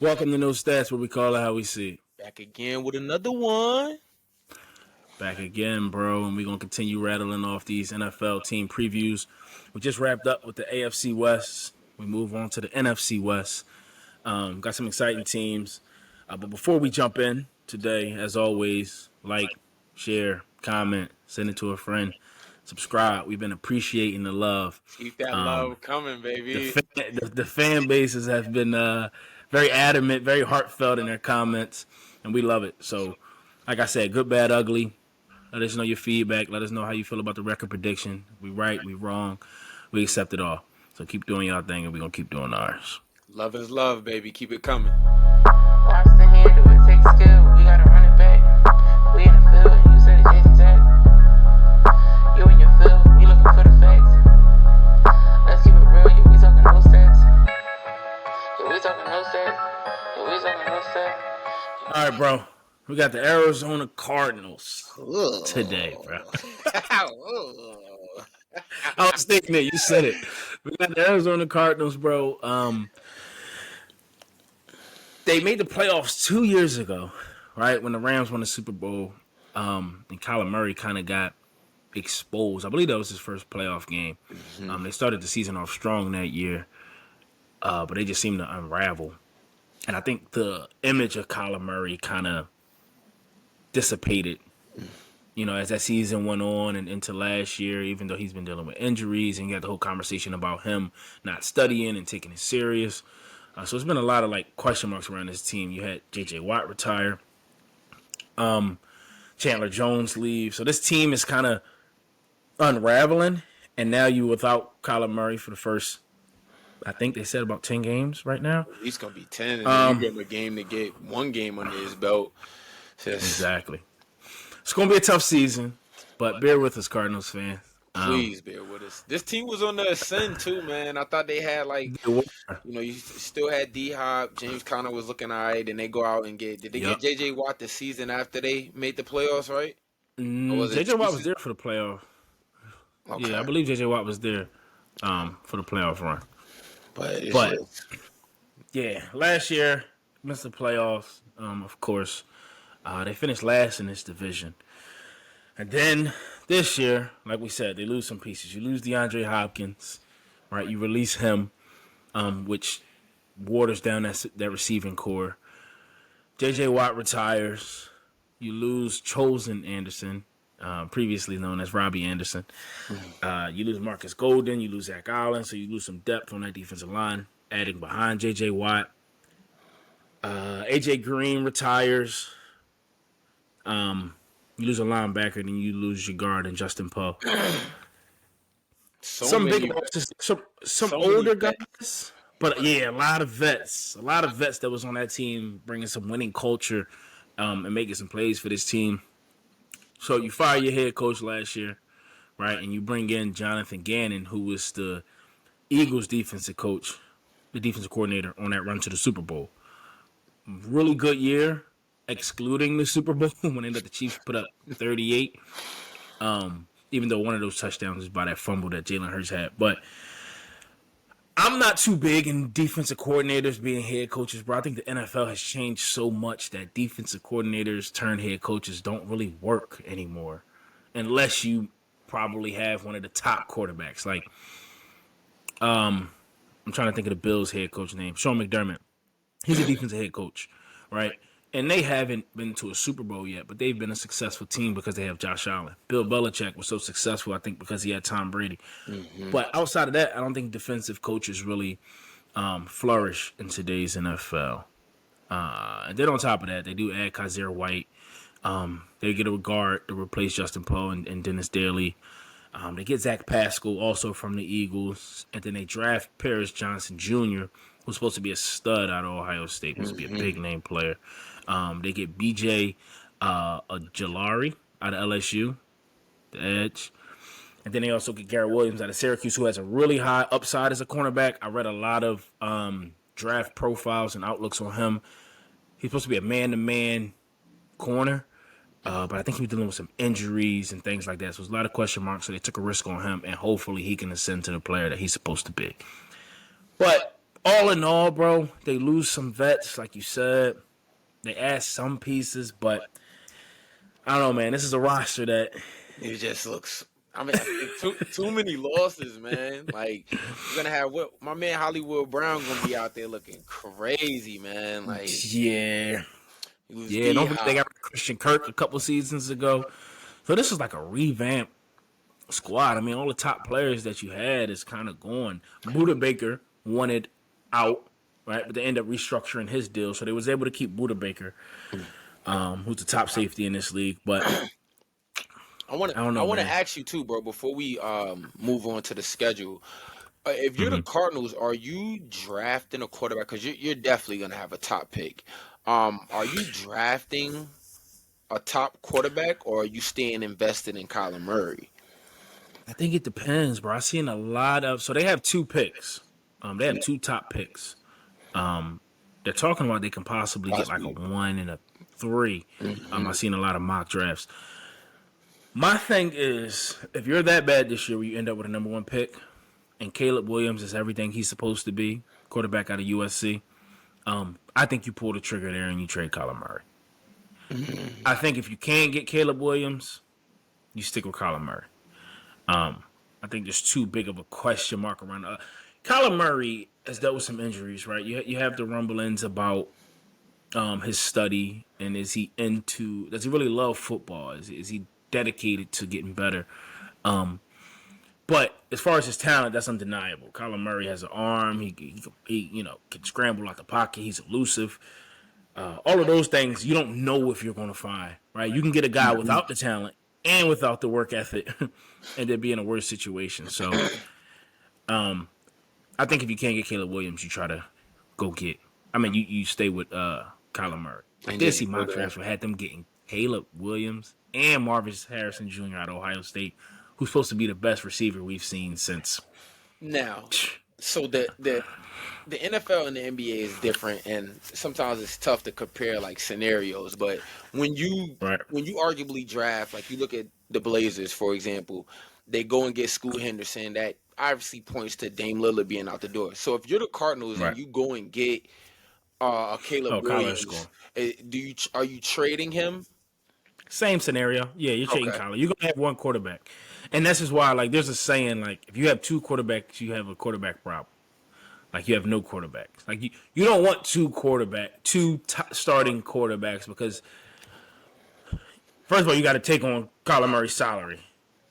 Welcome to No Stats, where we call it how we see it. Back again with another one. Back again, bro, and we're going to continue rattling off these NFL team previews. We just wrapped up with the AFC West. We move on to the NFC West. Got some exciting teams. But before we jump in today, as always, like, share, comment, send it to a friend, subscribe. We've been appreciating the love. Keep that Um, love coming, the, baby. the fan bases have been very adamant, very heartfelt in their comments, and we love it. So, like I said, good, bad, ugly. Let us know your feedback. Let us know how you feel about the record prediction. We right, we wrong. We accept it all. So keep doing your thing, and we're going to keep doing ours. Love is love, baby. Keep it coming. Watch the handle, it takes skill. We gotta run it back. We in the field, and you said it Jason Jack. You in your field, we looking for the facts. Let's keep it real, yeah, we talking no stats. Yeah, we talking no stats. Yeah, we talking no stats. All right, bro. We got the Arizona Cardinals today, bro. I was thinking it. You said it. We got the Arizona Cardinals, bro. They made the playoffs 2 years ago, right? When the Rams won the Super Bowl, and Kyler Murray kind of got exposed. I believe that was his first playoff game. They started the season off strong that year, but they just seemed to unravel. And I think the image of Kyler Murray kind of dissipated, as that season went on and into last year, even though he's been dealing with injuries, and you got the whole conversation about him not studying and taking it serious. So it's been a lot of question marks around this team. You had J.J. Watt retire, Chandler Jones leave. So this team is kind of unraveling, and now you without Kyler Murray for the first, I think they said about 10 games right now. He's gonna be 10, and then you give him a game to get one game under his belt. Exactly. It's going to be a tough season, but bear with us, Cardinals fans. Please bear with us. This team was on the ascend too, man. I thought they had you still had D Hop, James Conner was looking all right, and they go out and get. Did they get J.J. Watt the season after they made the playoffs, right? J.J. Watt was there for the playoff. Okay. Yeah, I believe J.J. Watt was there for the playoff run. But yeah, last year missed the playoffs. Of course, they finished last in this division, and then this year, like we said, they lose some pieces. You lose DeAndre Hopkins, right? You release him, which waters down that receiving core. J.J. Watt retires. You lose Chosen Anderson, previously known as Robbie Anderson. You lose Marcus Golden. You lose Zach Allen. So you lose some depth on that defensive line, adding behind J.J. Watt. A.J. Green retires. You lose a linebacker, then you lose your guard and Justin Poe. Some big losses, some older guys. But yeah, a lot of vets that was on that team, bringing some winning culture, and making some plays for this team. So you fire your head coach last year, right? And you bring in Jonathan Gannon, who was the Eagles defensive coach, the defensive coordinator on that run to the Super Bowl. Really good year, excluding the Super Bowl when they let the Chiefs put up 38. Even though one of those touchdowns is by that fumble that Jalen Hurts had. But I'm not too big in defensive coordinators being head coaches, bro. I think the NFL has changed so much that defensive coordinators turned head coaches don't really work anymore unless you probably have one of the top quarterbacks. I'm trying to think of the Bills head coach name, Sean McDermott. He's a defensive head coach, right? And they haven't been to a Super Bowl yet, but they've been a successful team because they have Josh Allen. Bill Belichick was so successful, I think, because he had Tom Brady. But outside of that, I don't think defensive coaches really flourish in today's NFL. And then on top of that, they do add Kaiser White. They get a guard to replace Justin Poe and Dennis Daly. They get Zach Pascal also from the Eagles. And then they draft Paris Johnson Jr., who's supposed to be a stud out of Ohio State, supposed to be a big name player. They get B.J. Jalari out of LSU, the edge. And then they also get Garrett Williams out of Syracuse, who has a really high upside as a cornerback. I read a lot of draft profiles and outlooks on him. He's supposed to be a man-to-man corner, but I think he was dealing with some injuries and things like that. So there's a lot of question marks, so they took a risk on him, and hopefully he can ascend to the player that he's supposed to be. But all in all, bro, they lose some vets, like you said. They add some pieces, but I don't know, man. This is a roster that it just looks. I mean, I think too many losses, man. Like you're gonna have what my man Hollywood Brown gonna be out there looking crazy, man. Like yeah, he was yeah. D Don't forget they Hop. got Christian Kirk a couple seasons ago, so this is like a revamp squad. I mean, all the top players that you had is kind of gone. Buda Baker wanted out, right? But they ended up restructuring his deal, so they was able to keep Buda Baker, who's the top safety in this league. But I don't I know, want to man. ask you too, bro. Before we move on to the schedule, if you're the Mm-hmm. Cardinals, are you drafting a quarterback? Because you're definitely gonna have a top pick. Are you drafting a top quarterback, or are you staying invested in Kyler Murray? I think it depends, bro. I've seen a lot of. So they have two picks. They have two top picks. They're talking about they can possibly get like a Possibly. 1 and a 3. Hmm. I've seen a lot of mock drafts. My thing is, if you're that bad this year, where you end up with a number 1 pick, and Caleb Williams is everything he's supposed to be, quarterback out of USC, I think you pull the trigger there and you trade Kyler Murray. I think if you can't get Caleb Williams, you stick with Kyler Murray. I think there's too big of a question mark around. Kyler Murray has dealt with some injuries, right? You have the rumblings about his study and does he really love football? Is he dedicated to getting better? But as far as his talent, that's undeniable. Kyler Murray has an arm. He can scramble out the pocket. He's elusive. All of those things you don't know if you're going to find, right? You can get a guy without the talent and without the work ethic, and then be in a worse situation. So, I think if you can't get Caleb Williams, you try to go get. I mean, you stay with Kyler Murray. I And did get see mock quarterback. drafts where had them getting Caleb Williams and Marvin Harrison Jr. out of Ohio State, who's supposed to be the best receiver we've seen since. Now, so the NFL and the NBA is different, and sometimes it's tough to compare like scenarios. But Right. when you arguably draft, like you look at the Blazers, for example, they go and get Scoot Henderson. That obviously points to Dame Lillard being out the door. So if you're the Cardinals Right. and you go and get a Caleb Oh, Kyler's Williams, going. are you trading him? Same scenario. Yeah, you're trading Okay. Kyler. You're gonna have one quarterback, and this is why. Like, there's a saying like, if you have two quarterbacks, you have a quarterback problem. Like, you have no quarterbacks. Like, you don't want two starting quarterbacks because first of all, you got to take on Kyler Murray's salary.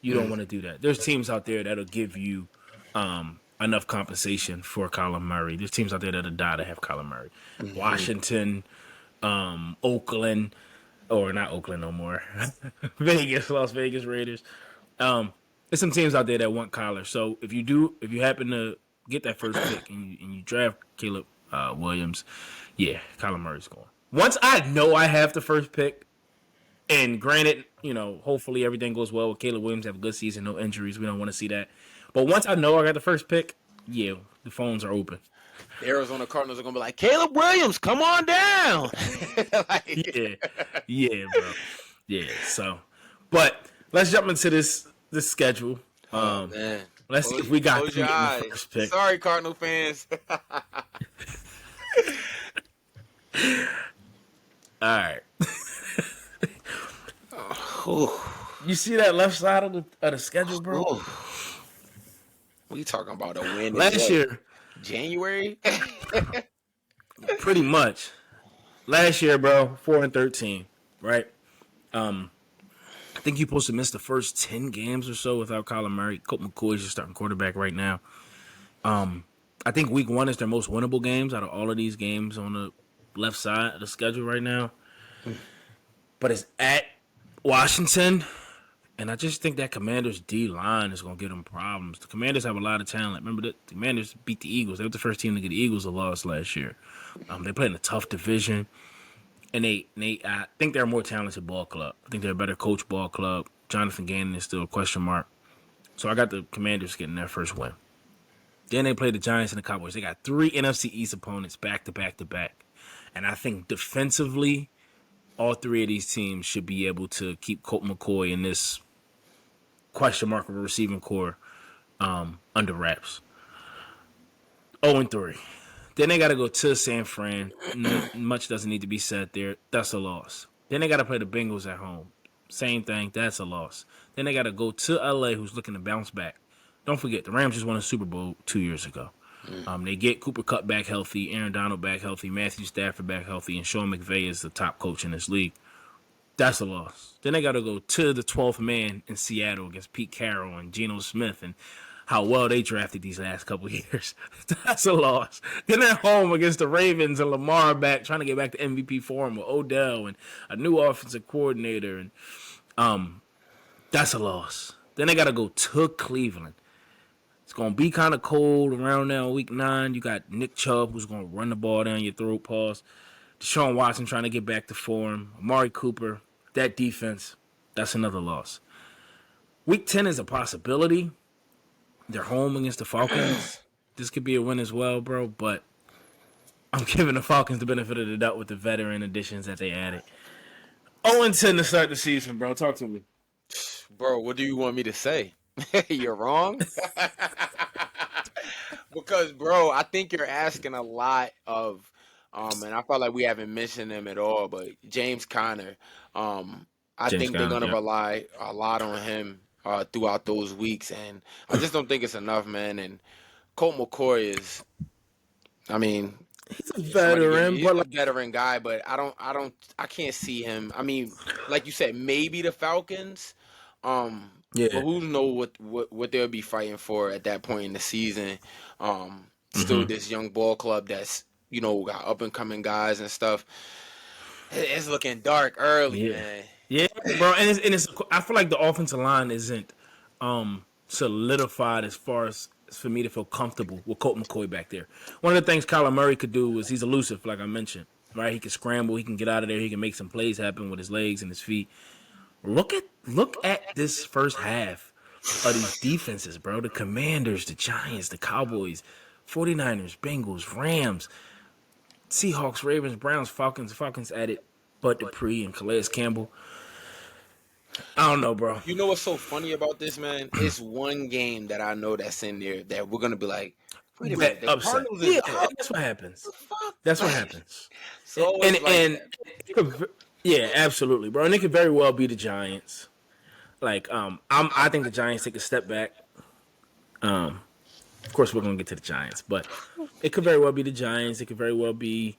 You don't want to do that. There's teams out there that'll give you enough compensation for Kyler Murray. There's teams out there that'll die to have Kyler Murray. Washington, Oakland, or not Oakland no more. Vegas, Las Vegas Raiders. There's some teams out there that want Kyler. So if you happen to get that first pick and you draft Caleb Williams, yeah, Kyler Murray's going. Once I know I have the first pick, and granted, hopefully everything goes well with Caleb Williams, have a good season, no injuries. We don't want to see that. But once I know I got the first pick, yeah, the phones are open. The Arizona Cardinals are gonna be like, Caleb Williams, come on down. Yeah, yeah, bro. Yeah, so. But let's jump into this schedule. Man. Let's see if we got Close them your getting eyes. the first pick. Sorry, Cardinal fans. All right. You see that left side of the schedule, bro? We talking about a win in Last what, year, January? pretty much. Last year, bro, 4-13, right? I think you're supposed to miss the first 10 games or so without Kyler Murray. Colt McCoy is your starting quarterback right now. I think week 1 is their most winnable games out of all of these games on the left side of the schedule right now. But it's at Washington, and I just think that Commanders' D-line is going to give them problems. The Commanders have a lot of talent. Remember, the Commanders beat the Eagles. They were the first team to get the Eagles a loss last year. They played in a tough division, and I think they're a more talented ball club. I think they're a better coach ball club. Jonathan Gannon is still a question mark. So I got the Commanders getting their first win. Then they played the Giants and the Cowboys. They got 3 NFC East opponents back to back to back. And I think defensively, all 3 of these teams should be able to keep Colt McCoy in this question mark of a receiving core under wraps. 0-3. Then they got to go to San Fran. Much doesn't need to be said there. That's a loss. Then they got to play the Bengals at home. Same thing. That's a loss. Then they got to go to LA, who's looking to bounce back. Don't forget, the Rams just won a Super Bowl 2 years ago. They get Cooper Kupp back healthy, Aaron Donald back healthy, Matthew Stafford back healthy, and Sean McVay is the top coach in this league. That's a loss. Then they got to go to the 12th man in Seattle against Pete Carroll and Geno Smith and how well they drafted these last couple of years. That's a loss. Then they're home against the Ravens and Lamar back, trying to get back to MVP form with Odell and a new offensive coordinator. And that's a loss. Then they got to go to Cleveland. It's going to be kind of cold around now week 9. You got Nick Chubb, who's going to run the ball down your throat, pause. Deshaun Watson trying to get back to form. Amari Cooper, that defense, that's another loss. Week 10 is a possibility. They're home against the Falcons. This could be a win as well, bro, but I'm giving the Falcons the benefit of the doubt with the veteran additions that they added. 0-10 to start the season, bro. Talk to me. Bro, what do you want me to say? You're wrong? Because, bro, I think you're asking a lot of, and I felt like we haven't mentioned him at all, but James Conner, I think they're going to rely a lot on him throughout those weeks, and I just don't think it's enough, man. And Colt McCoy is, I mean, he's a veteran, he's a veteran guy, but I can't see him. I mean, like you said, maybe the Falcons. Yeah. But who knows what they'll be fighting for at that point in the season? Still this young ball club that's got up and coming guys and stuff. It's looking dark early, man. Yeah, bro, and it's I feel like the offensive line isn't solidified as far as for me to feel comfortable with Colt McCoy back there. One of the things Kyler Murray could do is he's elusive, like I mentioned, right? He can scramble, he can get out of there, he can make some plays happen with his legs and his feet. Look at this first half of these defenses, bro. The Commanders, the Giants, the Cowboys, 49ers, Bengals, Rams, Seahawks, Ravens, Browns, Falcons. Falcons added Bud Dupree and Calais Campbell. I don't know, bro. You know what's so funny about this, man? It's one game that I know that's in there that we're going to be like, wait a minute. The Cardinals is up. That's what happens. That's what happens. So yeah, absolutely, bro. And it could very well be the Giants. Like, I think the Giants take a step back. Of course, we're gonna get to the Giants, but it could very well be the Giants. It could very well be,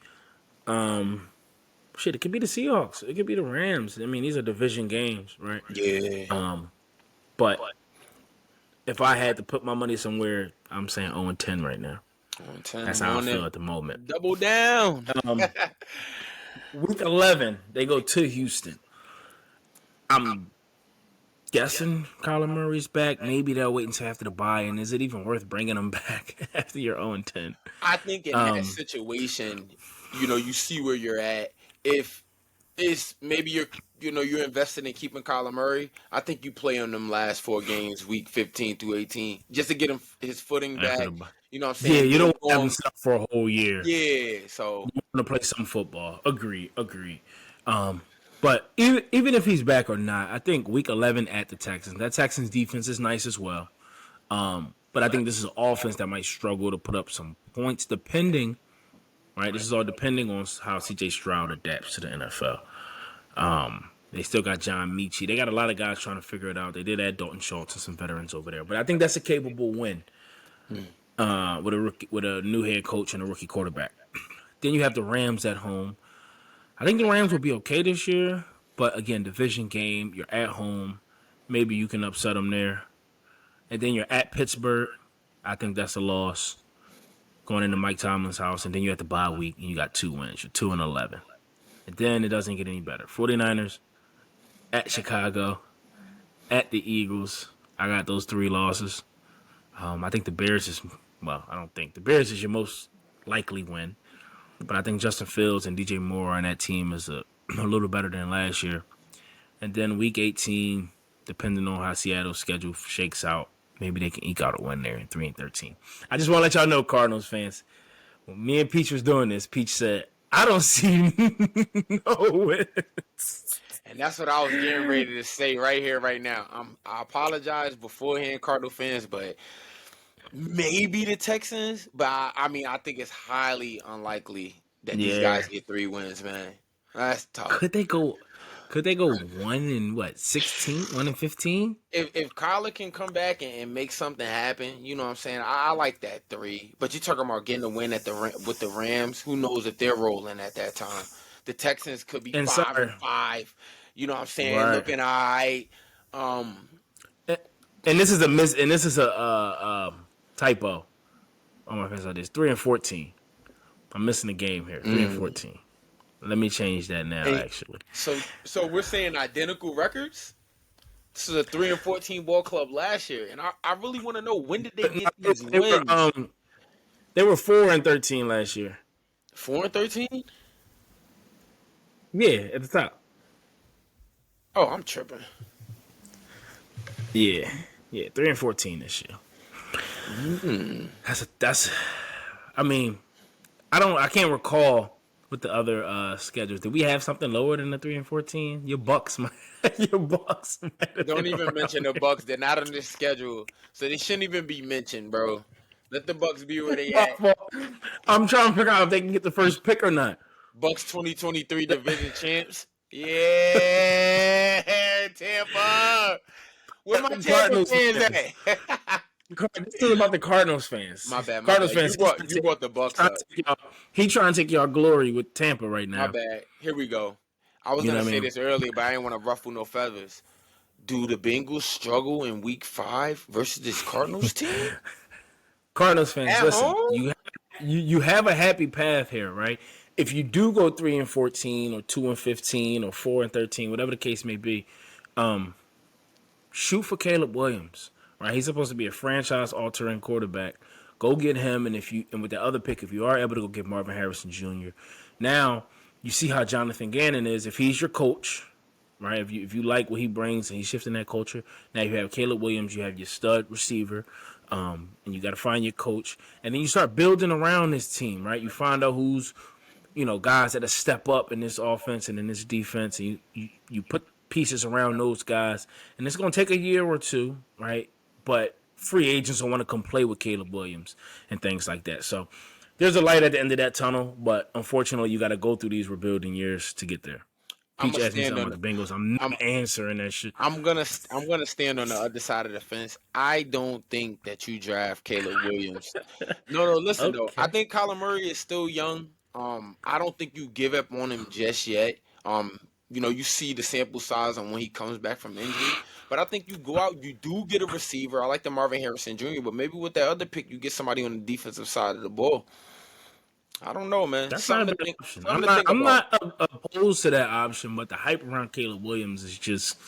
it could be the Seahawks. It could be the Rams. I mean, these are division games, right? Yeah. But if I had to put my money somewhere, I'm saying 0-10 right now. 0-10. That's how I feel at the moment. Double down. Week 11, they go to Houston. I'm guessing Kyler Murray's back. Maybe they'll wait until after the bye. And is it even worth bringing him back after you're 0-10? I think in that situation, you see where you're at. If it's maybe you're invested in keeping Kyler Murray, I think you play on them last 4 games, week 15 through 18, just to get him his footing back. You know what I'm saying? Yeah, you don't have him stuck for a whole year. Yeah, so you want to play some football. Agree. But even if he's back or not, I think week 11 at the Texans. That Texans defense is nice as well. But I think this is an offense that might struggle to put up some points depending, right? This is all depending on how C.J. Stroud adapts to the NFL. They still got John Mechie. They got a lot of guys trying to figure it out. They did add Dalton Schultz and some veterans over there. But I think that's a capable win. With a new head coach and a rookie quarterback. Then you have the Rams at home. I think the Rams will be okay this year, but again, division game, you're at home. Maybe you can upset them there. And then you're at Pittsburgh. I think that's a loss. Going into Mike Tomlin's house, and then you have the bye week, and you got 2 wins. You're 2-11. And then it doesn't get any better. 49ers, at Chicago, at the Eagles. I got those 3 losses. I think the Bears is, I don't think. The Bears is your most likely win. But I think Justin Fields and DJ Moore on that team is a little better than last year. And then week 18, depending on how Seattle's schedule shakes out, maybe they can eke out a win there in 3-13. I just want to let y'all know, Cardinals fans, when me and Peach was doing this, Peach said, I don't see no wins. And that's what I was getting ready to say right here, right now. I apologize beforehand, Cardinal fans, but Maybe the Texans, but I mean, I think it's highly unlikely that these Yeah. guys get 3 wins, man. That's tough. Could they go? Could they go 1-16, 1-15? If Kyler can come back and make something happen, you know what I'm saying? I like that 3. But you're talking about getting a win at with the Rams. Who knows if they're rolling at that time? The Texans could be And 5-5. You know what I'm saying? Right. Looking all right. And this is a miss. And this is a typo. Oh my goodness, this 3-14. I'm missing the game here. 3-14. Let me change that now. Actually, so we're saying identical records. This is a 3-14 ball club last year, and I really want to know, when did they get these wins? They were 4-13 last year. 4-13? Yeah, at the top. Oh, I'm tripping. Yeah, 3-14 this year. That's. I mean, I can't recall with the other schedules. Did we have something lower than the 3-14? Your Bucks might. Don't even mention the Bucks. They're not on this schedule, so they shouldn't even be mentioned, bro. Let the Bucks be where they at. I'm trying to figure out if they can get the first pick or not. Bucks 2023 division champs. Yeah, Tampa. Where my Tampa fans at? This is about the Cardinals fans. My bad. Cardinals fans. You brought the Bucks up. He trying to take y'all glory with Tampa right now. My bad. Here we go. I was gonna say this earlier, but I didn't want to ruffle no feathers. Do the Bengals struggle in Week 5 versus this Cardinals team? Cardinals fans, listen. You have a happy path here, right? If you do go 3-14 or 2-15 or 4-13, whatever the case may be, shoot for Caleb Williams. Right, he's supposed to be a franchise-altering quarterback. Go get him, and with the other pick, if you are able to go get Marvin Harrison Jr. Now you see how Jonathan Gannon is. If he's your coach, right? If you like what he brings and he's shifting that culture, now you have Caleb Williams, you have your stud receiver, and you got to find your coach, and then you start building around this team, right? You find out who's guys that step up in this offense and in this defense, and you put pieces around those guys, and it's going to take a year or two, right? But free agents don't want to come play with Caleb Williams and things like that. So there's a light at the end of that tunnel, but unfortunately, you got to go through these rebuilding years to get there. Peach asked me something about the Bengals. I'm answering that shit. I'm gonna stand on the other side of the fence. I don't think that you draft Caleb Williams. No, listen though. I think Kyler Murray is still young. I don't think you give up on him just yet. You see the sample size on when he comes back from injury. But I think you go out, you do get a receiver. I like the Marvin Harrison Jr., but maybe with that other pick, you get somebody on the defensive side of the ball. I don't know, man. That's not a bad option. I'm not opposed to that option, but the hype around Caleb Williams is just,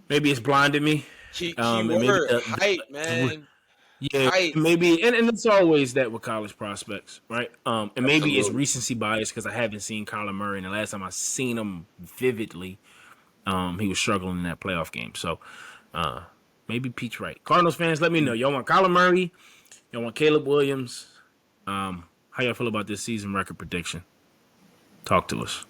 maybe it's blinded me. Hype, man. Yeah, maybe, and it's always that with college prospects, right? And maybe it's recency bias because I haven't seen Kyler Murray, and the last time I seen him vividly, he was struggling in that playoff game. So maybe Pete's right. Cardinals fans, let me know. Y'all want Kyler Murray? Y'all want Caleb Williams? How y'all feel about this season record prediction? Talk to us.